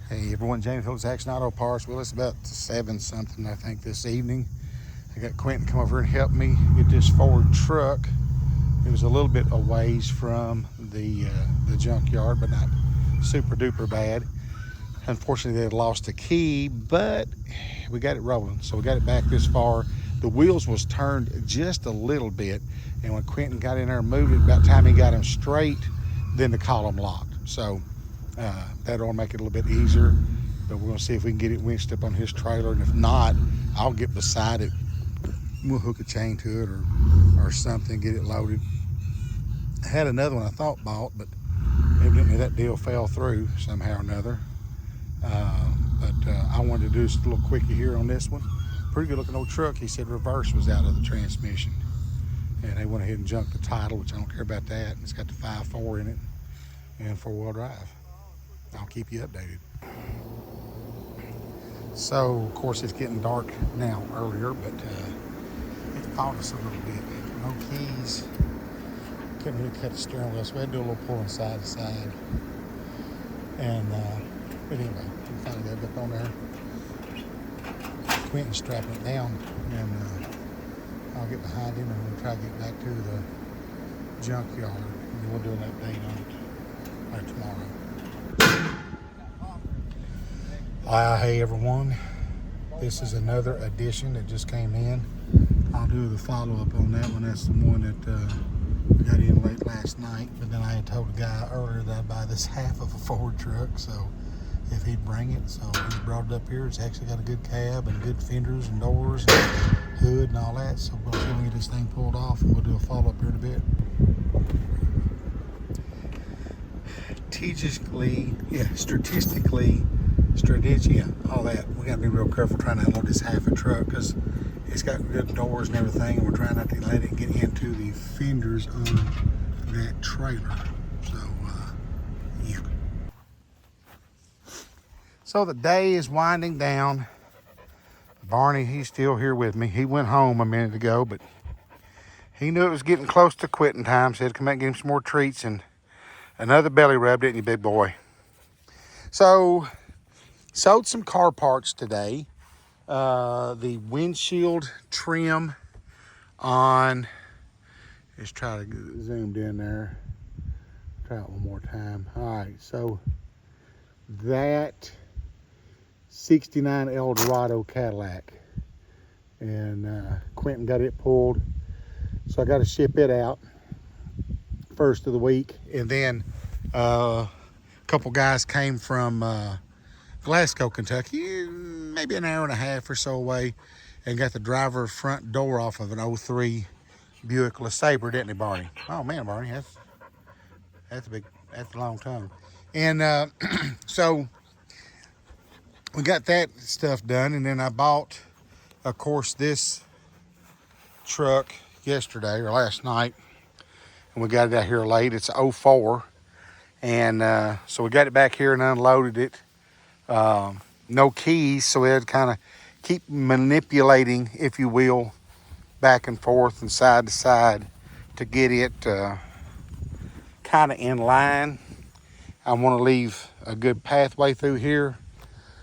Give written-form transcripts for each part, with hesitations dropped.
Hey everyone, James Hills Action Auto Parts. Well, it's about 7 something, I think, this evening. I got Quentin come over and help me get this Ford truck. It was a little bit a ways from the junkyard, but not super duper bad. Unfortunately, they had lost a key, but we got it rolling. So we got it back this far. The wheels was turned just a little bit, and when Quentin got in there and moved it, about the time he got them straight, then the column locked. So that'll make it a little bit easier, but we're gonna see if we can get it winched up on his trailer, and if not, I'll get beside it. We'll hook a chain to it or something, get it loaded. I had another one I thought bought, but evidently that deal fell through somehow or another. But I wanted to do just a little quickie here on this one. Pretty good looking old truck. He said reverse was out of the transmission, and they went ahead and junked the title, which I don't care about that. It's got the 5.4 in it and 4-wheel drive. I'll keep you updated. So, of course, it's getting dark now earlier, but it caught us a little bit. No keys. Couldn't really cut the steering wheel, so we had to do a little pulling side to side. And, but anyway, we finally got it up on there. Quentin's strapping it down, and I'll get behind him and we'll try to get back to the junkyard. And we'll do an update on it tomorrow. Hey everyone, this is another edition that just came in. I'll do the follow-up on that one. That's the one that got in late last night, but then I had told the guy earlier that I'd buy this half of a Ford truck, so if he'd bring it. So he brought it up here. It's actually got a good cab and good fenders and doors and hood and all that, so we'll see if we can get this thing pulled off, and we'll do a follow-up here in a bit. Strategic, all that. We gotta be real careful trying to unload this half a truck because it's got good doors and everything, and we're trying not to let it get into the fenders on that trailer. So, yeah. So the day is winding down. Barney, he's still here with me. He went home a minute ago, but he knew it was getting close to quitting time. Said, come back and get him some more treats and another belly rub, didn't you, big boy? So, sold some car parts today. The windshield trim on, let's try to zoom in there. Try it one more time. All right, so that 69 Eldorado Cadillac, and Quentin got it pulled, so I got to ship it out first of the week. And then a couple guys came from Glasgow, Kentucky, maybe an hour and a half or so away, and got the driver front door off of an 03 Buick LeSabre, didn't he, Barney? Oh man, Barney, that's a long tongue. And so we got that stuff done, and then I bought, of course, this truck yesterday or last night, and we got it out here late. It's 04, and so we got it back here and unloaded it. No keys, so we had to kind of keep manipulating, if you will, back and forth and side to side to get it kind of in line. I want to leave a good pathway through here,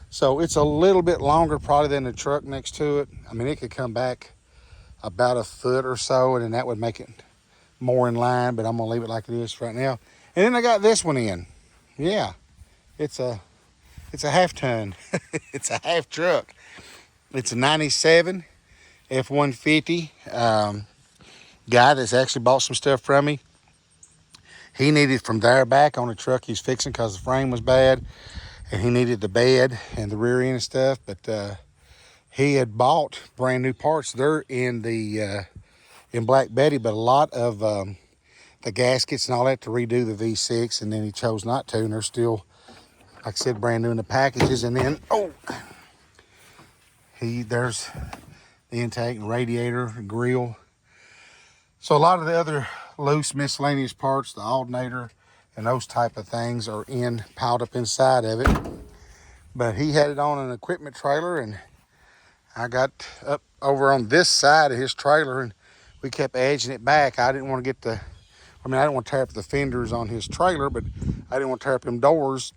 so it's a little bit longer probably than the truck next to it. I mean, it could come back about a foot or so, and then that would make it more in line, but I'm gonna leave it like it is right now. And then I got this one in. Yeah, it's a half ton. It's a half truck. It's a 97 F-150. Guy that's actually bought some stuff from me. He needed from there back on the truck he's fixing because the frame was bad, and he needed the bed and the rear end and stuff. But he had bought brand new parts. They're in the in Black Betty, but a lot of the gaskets and all that to redo the V6, and then he chose not to, and they're still, like I said, brand new in the packages. And then, there's the intake and radiator and grill. So a lot of the other loose miscellaneous parts, the alternator and those type of things, are piled up inside of it. But he had it on an equipment trailer, and I got up over on this side of his trailer, and we kept edging it back. I didn't want to I didn't want to tear up the fenders on his trailer, but I didn't want to tear up them doors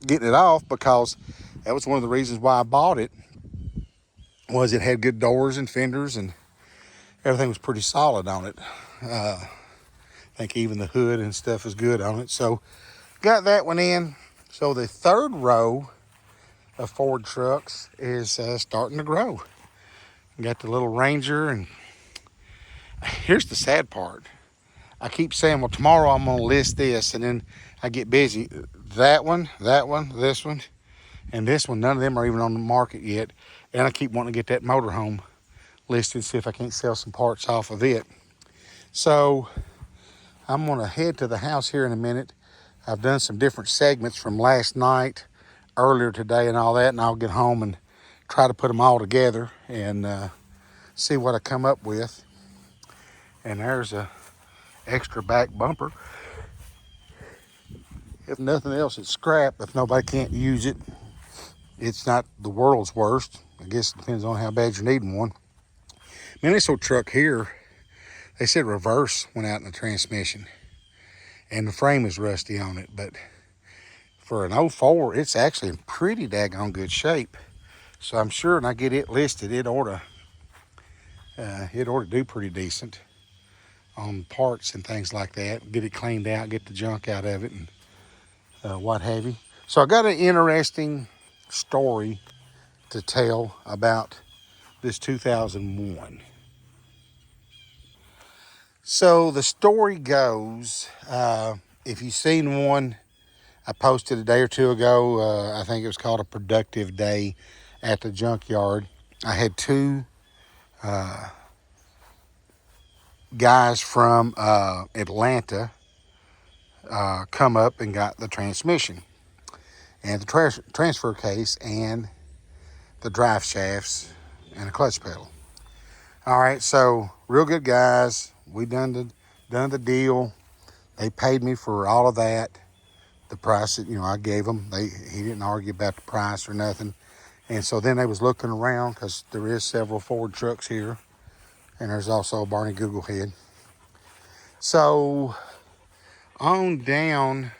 getting it off, because that was one of the reasons why I bought it, was it had good doors and fenders and everything was pretty solid on it. I think even the hood and stuff is good on it. So got that one in. So the third row of Ford trucks is starting to grow. Got the little Ranger, and here's the sad part. I keep saying, well, tomorrow I'm going to list this, and then I get busy. That one, this one, and this one, none of them are even on the market yet. And I keep wanting to get that motorhome listed, see if I can't sell some parts off of it. So I'm going to head to the house here in a minute. I've done some different segments from last night, earlier today, and all that, and I'll get home and try to put them all together and see what I come up with. And there's a extra back bumper. If nothing else, it's scrap. If nobody can't use it, it's not the world's worst. I guess it depends on how bad you're needing one. Man, this old truck here, they said reverse went out in the transmission, and the frame is rusty on it. But for an 04, it's actually in pretty daggone good shape. So I'm sure when I get it listed, it ought to do pretty decent on parts and things like that. Get it cleaned out, get the junk out of it, and what have you. So I got an interesting story to tell about this 2001. So the story goes, if you've seen one I posted a day or two ago, I think it was called A Productive Day at the Junkyard. I had two guys from Atlanta come up and got the transmission and the transfer case and the drive shafts and a clutch pedal. All right, so real good guys. We done the deal. They paid me for all of that. The price that I gave them. He didn't argue about the price or nothing. And so then they was looking around, because there is several Ford trucks here, and there's also a Barney Googlehead. So on down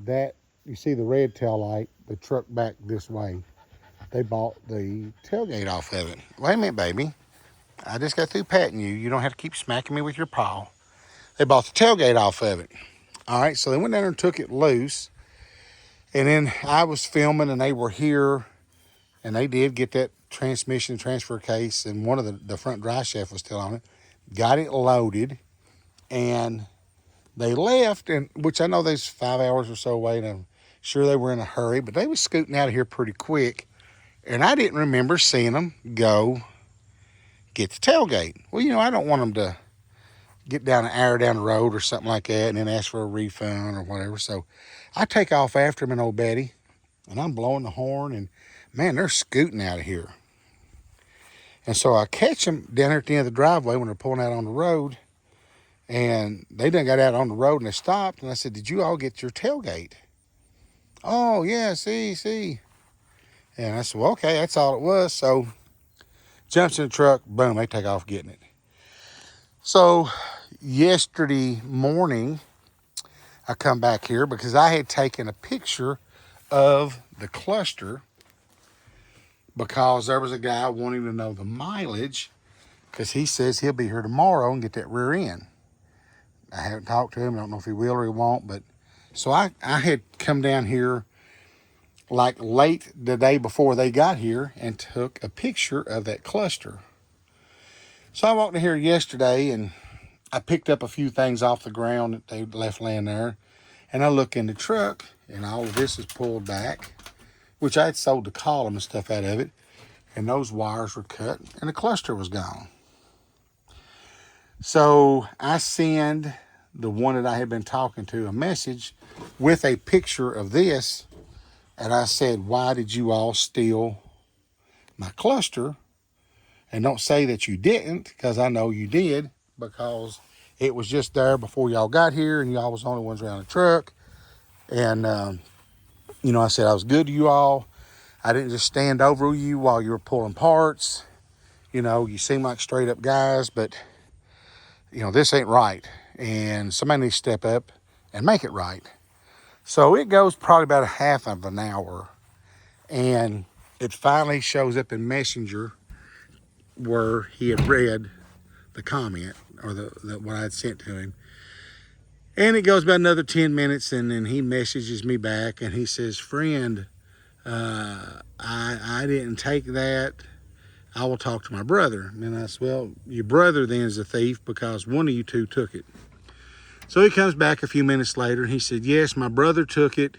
that, you see the red tail light, the truck back this way. They bought the tailgate off of it. Wait a minute, baby. I just got through patting you. You don't have to keep smacking me with your paw. They bought the tailgate off of it. All right, so they went down there and took it loose. And then I was filming, and they were here, and they did get that transmission transfer case, and one of the front drive shaft was still on it. Got it loaded, and they left, and which I know there's 5 hours or so away, and I'm sure they were in a hurry, but they was scooting out of here pretty quick. And I didn't remember seeing them go get the tailgate. Well, I don't want them to get down an hour down the road or something like that and then ask for a refund or whatever. So I take off after him and old Betty, and I'm blowing the horn, and man, they're scooting out of here. And so I catch them down there at the end of the driveway when they're pulling out on the road, and they done got out on the road and they stopped, and I said, "Did you all get your tailgate?" "Oh, yeah, see. And I said, "Well, okay, that's all it was." So jumps in the truck, boom, they take off getting it. So yesterday morning, I come back here because I had taken a picture of the cluster, because there was a guy wanting to know the mileage, because he says he'll be here tomorrow and get that rear end. I haven't talked to him. I don't know if he will or he won't. But so I had come down here like late the day before they got here and took a picture of that cluster. So I walked in here yesterday, and I picked up a few things off the ground that they left laying there. And I look in the truck, and all of this is pulled back, which I had sold the column and stuff out of it. And those wires were cut, and the cluster was gone. So I send the one that I had been talking to a message with a picture of this. And I said, "Why did you all steal my cluster?" And don't say that you didn't, because I know you did, because it was just there before y'all got here, and y'all was the only ones around the truck. And, I said I was good to you all. I didn't just stand over you while you were pulling parts. You seem like straight up guys, but, this ain't right. And somebody needs to step up and make it right. So it goes probably about a half of an hour, and it finally shows up in Messenger where he had read the comment or the what I had sent to him. And it goes about another 10 minutes, and then he messages me back, and he says, "Friend, I didn't take that. I will talk to my brother." And I said, "Well, your brother then is a thief because one of you two took it." So he comes back a few minutes later, and he said, "Yes, my brother took it.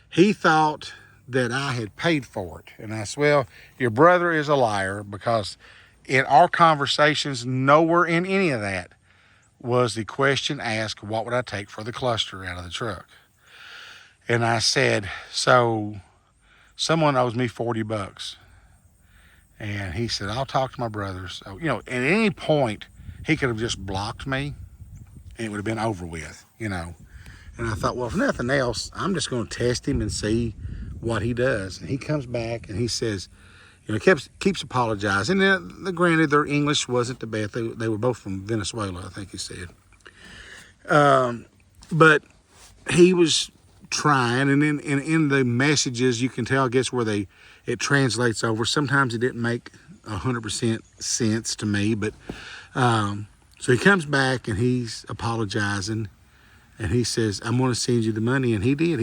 He thought that I had paid for it." And I said, "Well, your brother is a liar, because in our conversations, nowhere in any of that was the question asked, what would I take for the cluster out of the truck?" And I said, "So someone owes me $40. And he said, "I'll talk to my brothers." So, at any point, he could have just blocked me and it would have been over with. And I thought, well, if nothing else, I'm just going to test him and see what he does. And he comes back and he says, keeps apologizing. And granted, their English wasn't the best. They were both from Venezuela, I think he said. But he was trying, and in the messages, you can tell, I guess, where it translates over. Sometimes it didn't make 100% sense to me, but so he comes back and he's apologizing, and he says, "I'm going to send you the money." And he did.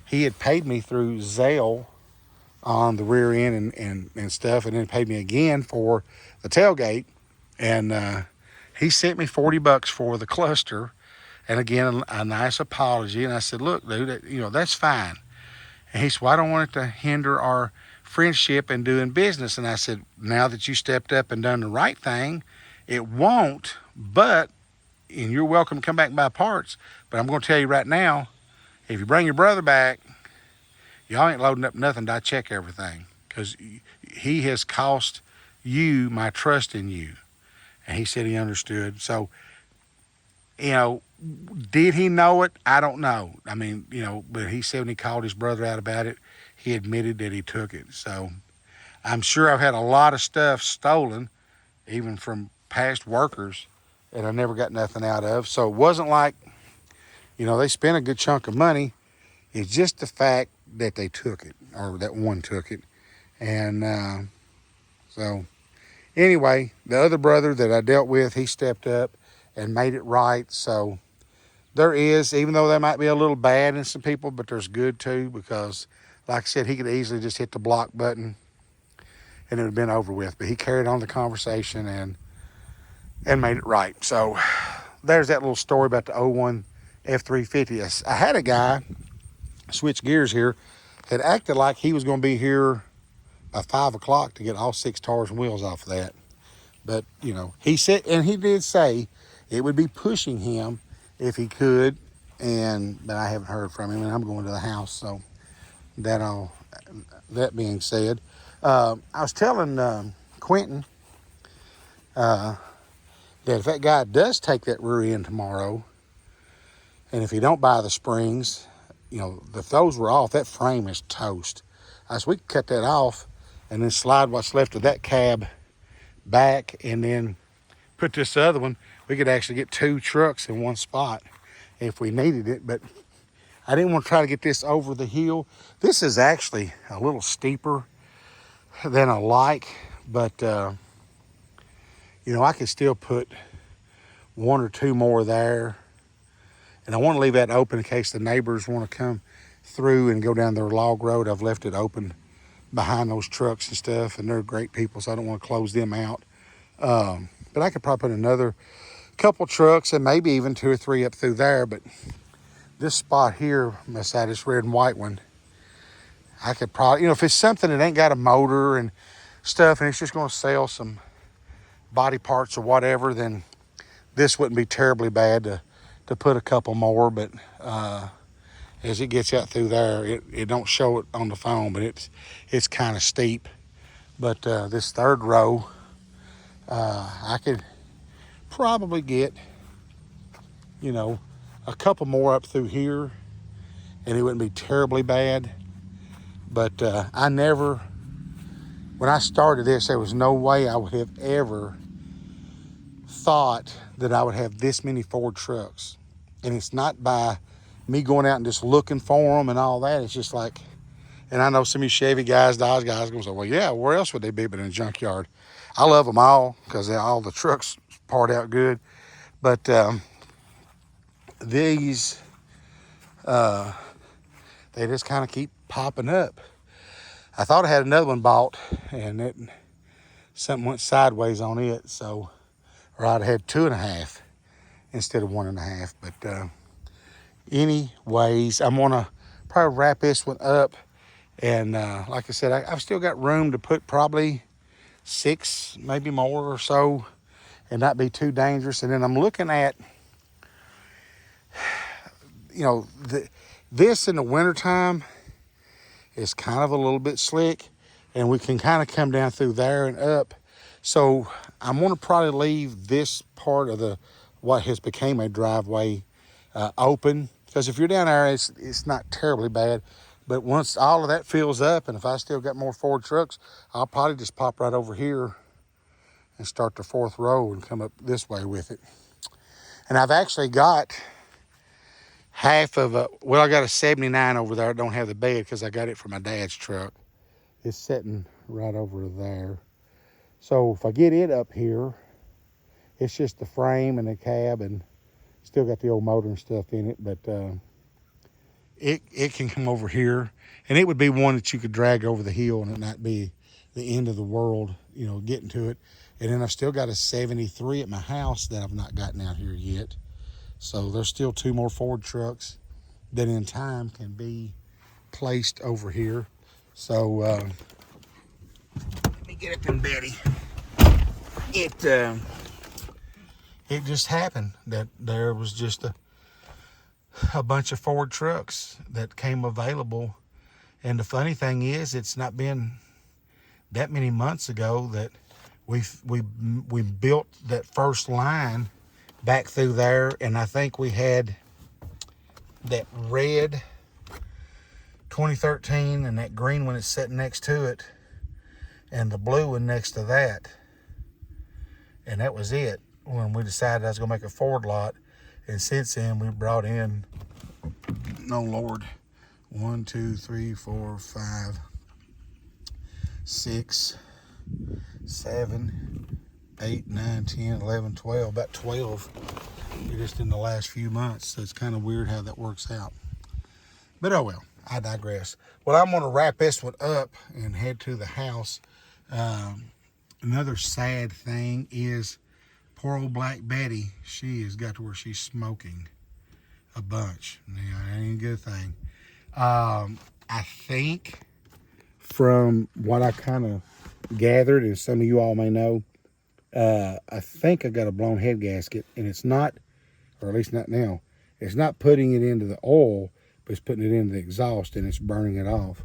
He had paid me through Zelle on the rear end and stuff, and then paid me again for the tailgate. And he sent me $40 for the cluster, and again a nice apology. And I said, "Look, dude, that's fine." And he said, "Well, I don't want it to hinder our friendship and doing business." And I said, "Now that you stepped up and done the right thing, it won't. And you're welcome to come back and buy parts. But I'm going to tell you right now, if you bring your brother back, y'all ain't loading up nothing till I check everything, because he has cost you my trust in you." And he said he understood. So, did he know it? I don't know. I mean, but he said when he called his brother out about it, he admitted that he took it. So I'm sure I've had a lot of stuff stolen, even from past workers, and I never got nothing out of. So it wasn't like, they spent a good chunk of money. It's just the fact that they took it, or that one took it. And so anyway, the other brother that I dealt with, he stepped up and made it right. So there is, even though they might be a little bad in some people, but there's good too, because like I said, he could easily just hit the block button and it would have been over with. But he carried on the conversation and made it right. So there's that little story about the 01 F350. I had a guy switch gears here that acted like he was going to be here by 5 o'clock to get all 6 tires and wheels off of that. But, he said, and he did say it would be pushing him if he could, but I haven't heard from him, and I'm going to the house. So that being said, I was telling Quentin that if that guy does take that rear end tomorrow, and if he don't buy the springs, if those were off, that frame is toast. I said we could cut that off and then slide what's left of that cab back, and then put this other one. We could actually get 2 trucks in one spot if we needed it. But I didn't want to try to get this over the hill. This is actually a little steeper than I like, but I could still put 1 or 2 more there. And I want to leave that open in case the neighbors want to come through and go down their log road. I've left it open behind those trucks and stuff, and they're great people, so I don't want to close them out. But I could probably put another couple trucks and maybe even 2 or 3 up through there. But this spot here, beside this red and white one, I could probably, if it's something that ain't got a motor and stuff, and it's just going to sell some body parts or whatever, then this wouldn't be terribly bad to put a couple more. But as it gets out through there, it don't show it on the phone, but it's kind of steep. But this third row, I could probably get, a couple more up through here, and it wouldn't be terribly bad. But when I started this, there was no way I would have ever thought that I would have this many Ford trucks. And it's not by me going out and just looking for them and all that, it's just like, and I know some of you Chevy guys, Dodge guys, going to say, well, yeah, where else would they be but in a junkyard? I love them all because all the trucks part out good. But these, they just kind of keep popping up. I thought I had another one bought, and something went sideways on it. So, or I'd had 2.5 instead of 1.5. But anyways, I'm going to probably wrap this one up. And like I said, I've still got room to put probably 6, maybe more or so, and not be too dangerous. And then I'm looking at, this in the wintertime is kind of a little bit slick, and we can kind of come down through there and up. So I'm going to probably leave this part of what has become a driveway open, because if you're down there, it's not terribly bad. But once all of that fills up, and if I still got more Ford trucks, I'll probably just pop right over here and start the 4th row and come up this way with it. And I've actually got half of I got a 79 over there. I don't have the bed because I got it from my dad's truck. It's sitting right over there. So if I get it up here, it's just the frame and the cab, and still got the old motor and stuff in it, but it can come over here, and it would be one that you could drag over the hill and it not be the end of the world, getting to it. And then I've still got a 73 at my house that I've not gotten out here yet. So there's still 2 more Ford trucks that in time can be placed over here. So let me get up in Betty. It just happened that there was just a bunch of Ford trucks that came available. And the funny thing is, it's not been that many months ago that we built that first line back through there, and I think we had that red 2013 and that green one that's sitting next to it and the blue one next to that, and that was it when we decided I was going to make a Ford lot. And since then we brought in, no Lord, 1 2 3 4 5 6 7 8 9 10 11 12, about 12 just in the last few months. So it's kind of weird how that works out, but oh well, I digress. Well, I'm going to wrap this one up and head to the house. Another sad thing is poor old Black Betty. She has got to where she's smoking a bunch. Now, that ain't a good thing. I think from what I kind of gathered, and some of you all may know, I think I got a blown head gasket, and it's not, or at least not now, it's not putting it into the oil, but it's putting it into the exhaust, and it's burning it off.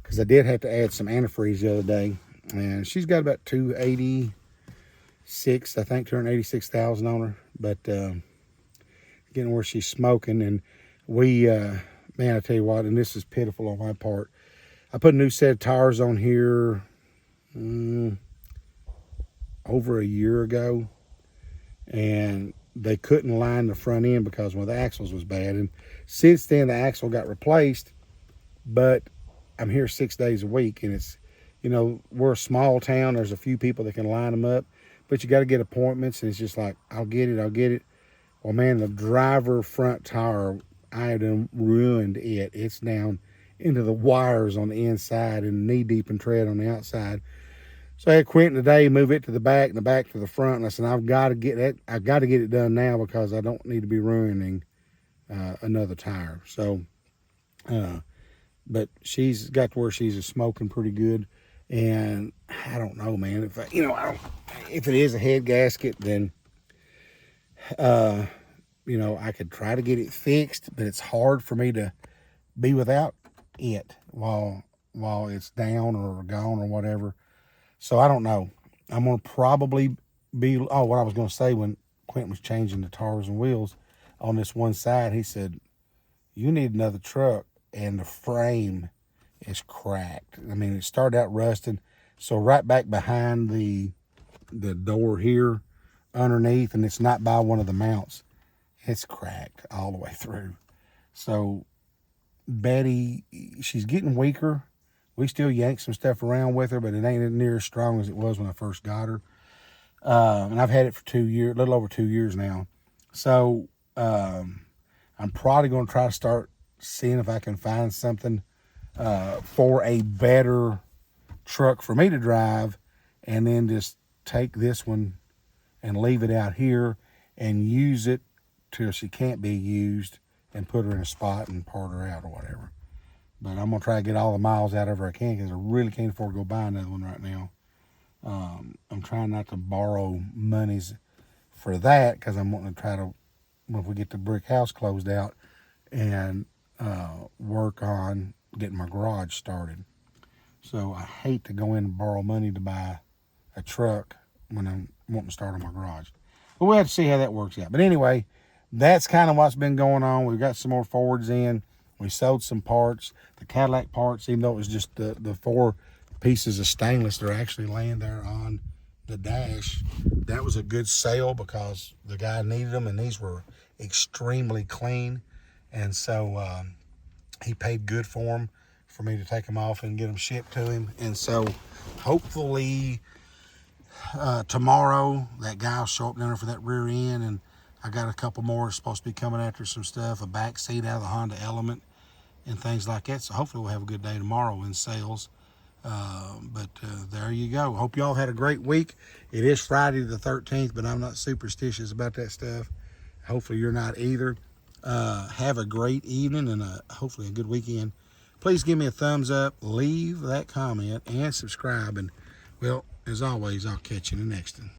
Because I did have to add some antifreeze the other day, and she's got about 286, I think, 286,000 on her, but getting where she's smoking. And we, man, I tell you what, and this is pitiful on my part, I put a new set of tires on here over a year ago, and they couldn't line the front end because one of the axles was bad. And since then, the axle got replaced, but I'm here 6 days a week, and it's, we're a small town. There's a few people that can line them up, but you got to get appointments, and it's just like, I'll get it. Well, man, the driver front tire, I had ruined it. It's down into the wires on the inside and knee deep in tread on the outside. So I had Quentin today move it to the back and the back to the front. And I said, I've got to get it done now, because I don't need to be ruining another tire. So, but she's got to where she's smoking pretty good. And I don't know, man, if if it is a head gasket, then, I could try to get it fixed, but it's hard for me to be without it while it's down or gone or whatever. So I don't know. I'm going to probably be, what I was going to say when Quentin was changing the tires and wheels on this one side, he said, you need another truck, and the frame is cracked. I mean, it started out rusting. So right back behind the door here underneath, and it's not by one of the mounts, it's cracked all the way through. So Betty, she's getting weaker. We still yank some stuff around with her, but it ain't near as strong as it was when I first got her. And I've had it for 2 years, a little over 2 years now. So I'm probably going to try to start seeing if I can find something for a better truck for me to drive, and then just take this one and leave it out here and use it till she can't be used and put her in a spot and part her out or whatever. But I'm going to try to get all the miles out of her I can, because I really can't afford to go buy another one right now. I'm trying not to borrow monies for that, because I'm wanting to try to, if we get the brick house closed out, and work on getting my garage started. So I hate to go in and borrow money to buy a truck when I'm wanting to start on my garage. But we'll have to see how that works out. But anyway, that's kind of what's been going on. We've got some more Fords in. We sold some parts. The Cadillac parts, even though it was just the 4 pieces of stainless, they're actually laying there on the dash. That was a good sale because the guy needed them, and these were extremely clean. And so he paid good for them, for me to take them off and get them shipped to him. And so hopefully tomorrow that guy will show up down there for that rear end, and I got a couple more supposed to be coming after some stuff, a back seat out of the Honda Element and things like that. So hopefully we'll have a good day tomorrow in sales. But there you go. Hope y'all had a great week. It is Friday the 13th, but I'm not superstitious about that stuff. Hopefully you're not either. Have a great evening and hopefully a good weekend. Please give me a thumbs up, leave that comment, and subscribe. And, well, as always, I'll catch you in the next one.